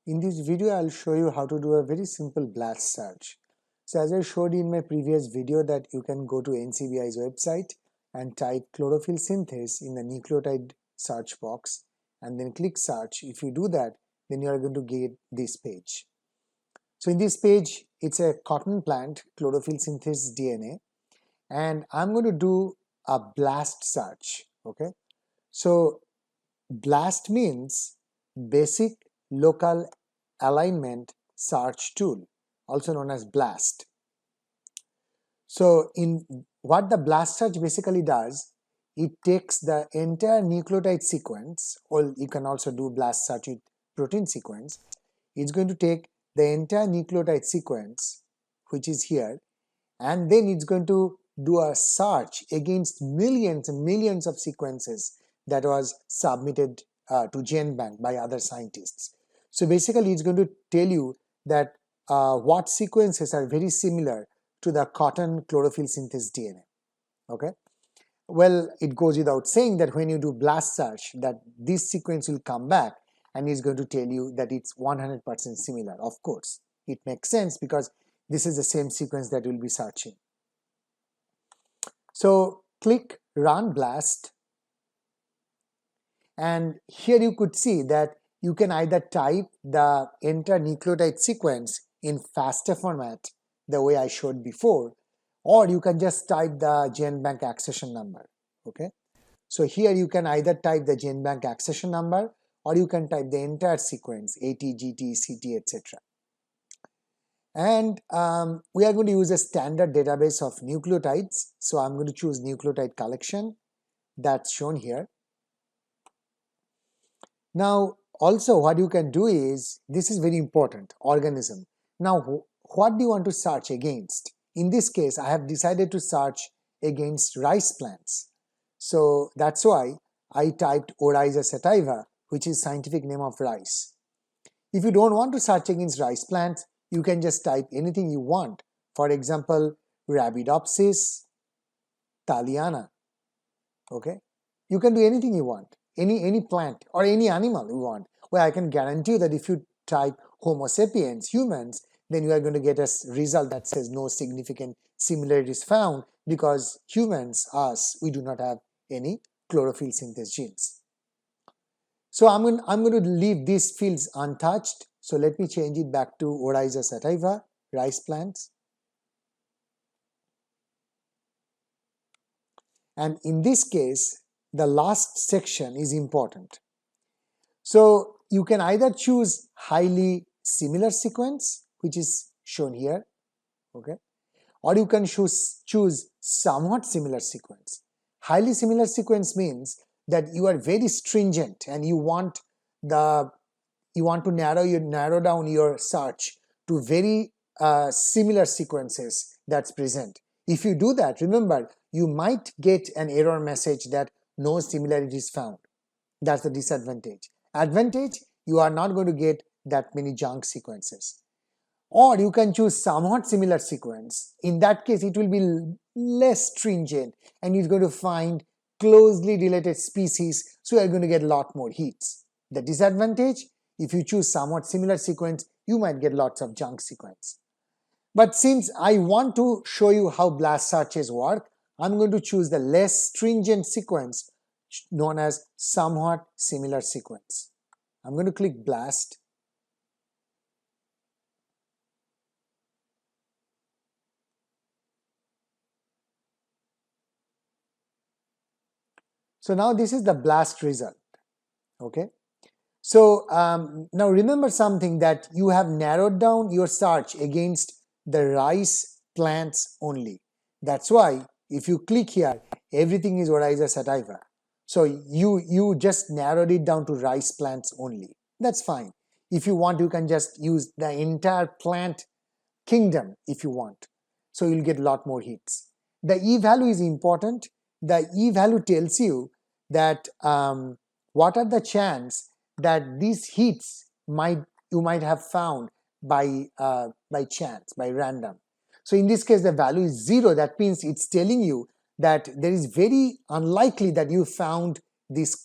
In this video, I'll show you how to do a very simple blast search. So as I showed in my previous video that you can go to NCBI's website and type chlorophyll synthase in the nucleotide search box and then click search. If you do that, then you are going to get this page. So in this page, it's a cotton plant chlorophyll synthase DNA, and I'm going to do a blast search. Okay, so BLAST means Basic Local Alignment Search Tool, also known as BLAST. So in what the BLAST search basically does, it takes the entire nucleotide sequence, or you can also do BLAST search with protein sequence. It's going to take the entire nucleotide sequence, which is here, and then it's going to do a search against millions and millions of sequences that was submitted to GenBank by other scientists. So basically it's going to tell you that what sequences are very similar to the cotton chlorophyll synthase DNA. Okay. Well, it goes without saying that when you do blast search, that this sequence will come back and is going to tell you that it's 100% similar. Of course, it makes sense because this is the same sequence that you'll be searching. So click Run Blast, and here you could see that you can either type the entire nucleotide sequence in FASTA format, the way I showed before, or you can just type the GenBank accession number. Okay, so here you can either type the GenBank accession number, or you can type the entire sequence AT, GT, CT, etc. And we are going to use a standard database of nucleotides. So I'm going to choose nucleotide collection, that's shown here. Now also what you can do is, this is very important, organism. Now what do you want to search against? In this case, I have decided to search against rice plants. So that's why I typed Oryza sativa, which is scientific name of rice. If you don't want to search against rice plants, you can just type anything you want. For example, Arabidopsis thaliana. Okay, you can do anything you want, any plant or any animal you want. Well, I can guarantee you that if you type Homo sapiens, humans, then you are going to get a result that says no significant similarities found, because humans, us, we do not have any chlorophyll synthase genes. So I'm going to leave these fields untouched. So let me change it back to Oryza sativa, rice plants. And in this case, the last section is important. So you can either choose highly similar sequence, which is shown here, okay, or you can choose somewhat similar sequence. Highly similar sequence means that you are very stringent and you want to narrow down your search to very similar sequences that's present. If you do that, remember, you might get an error message that no similarity is found. That's the disadvantage. Advantage, you are not going to get that many junk sequences. Or you can choose somewhat similar sequence. In that case, it will be less stringent and you're going to find closely related species, so you're going to get a lot more hits. The disadvantage, if you choose somewhat similar sequence, you might get lots of junk sequence. But since I want to show you how blast searches work, I'm going to choose the less stringent sequence known as somewhat similar sequence. I'm going to click blast. So now this is the blast result. Okay. So now remember something, that you have narrowed down your search against the rice plants only. That's why if you click here, everything is Oryza sativa. So you just narrowed it down to rice plants only. That's fine. If you want, you can just use the entire plant kingdom if you want. So you'll get a lot more hits. The e-value is important. The e-value tells you that what are the chance that these hits you might have found by chance, by random. So in this case, the value is 0. That means it's telling you that there is very unlikely that you found these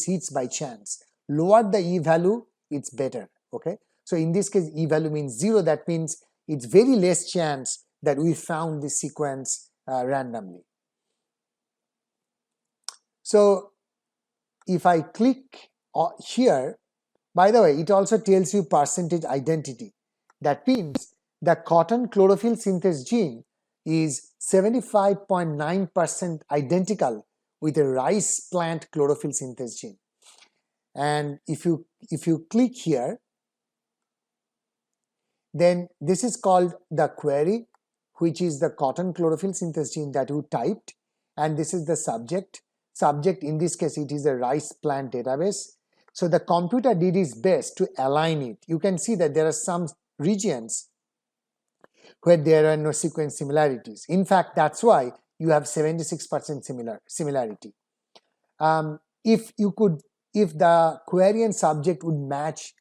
hits by chance. Lower the e-value, it's better. Okay. So in this case, e-value means 0. That means it's very less chance that we found this sequence randomly. So if I click here, by the way, it also tells you percentage identity. That means the cotton chlorophyll synthase gene is 75.9% identical with a rice plant chlorophyll synthase gene. And if you click here, then this is called the query, which is the cotton chlorophyll synthase gene that you typed, and this is the subject. Subject, in this case, it is a rice plant database. So the computer did its best to align it. You can see that there are some regions where there are no sequence similarities. In fact, that's why you have 76% similarity. If the query and subject would match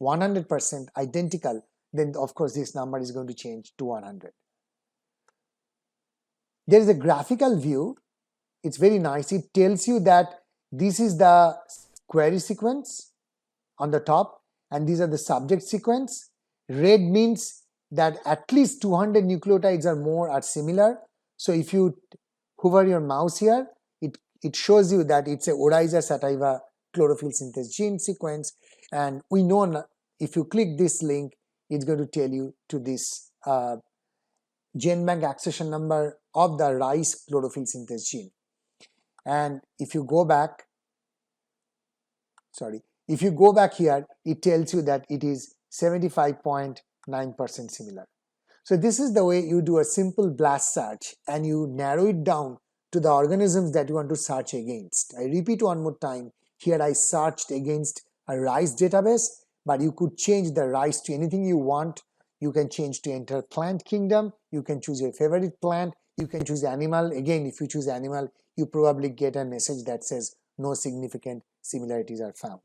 100% identical, then of course this number is going to change to 100. There is a graphical view. It's very nice. It tells you that this is the query sequence on the top, and these are the subject sequence. Red means that at least 200 nucleotides or more are similar. So if you hover your mouse here, it shows you that it's a Oryza sativa chlorophyll synthase gene sequence. And we know if you click this link, it's going to tell you to this GenBank accession number of the rice chlorophyll synthase gene. And if you go back, here, it tells you that it is 75.9% similar. So this is the way you do a simple BLAST search, and you narrow it down to the organisms that you want to search against. I repeat one more time. Here I searched against a rice database, but you could change the rice to anything you want. You can change to entire plant kingdom. You can choose your favorite plant. You can choose animal. Again, if you choose animal, you probably get a message that says no significant similarities are found.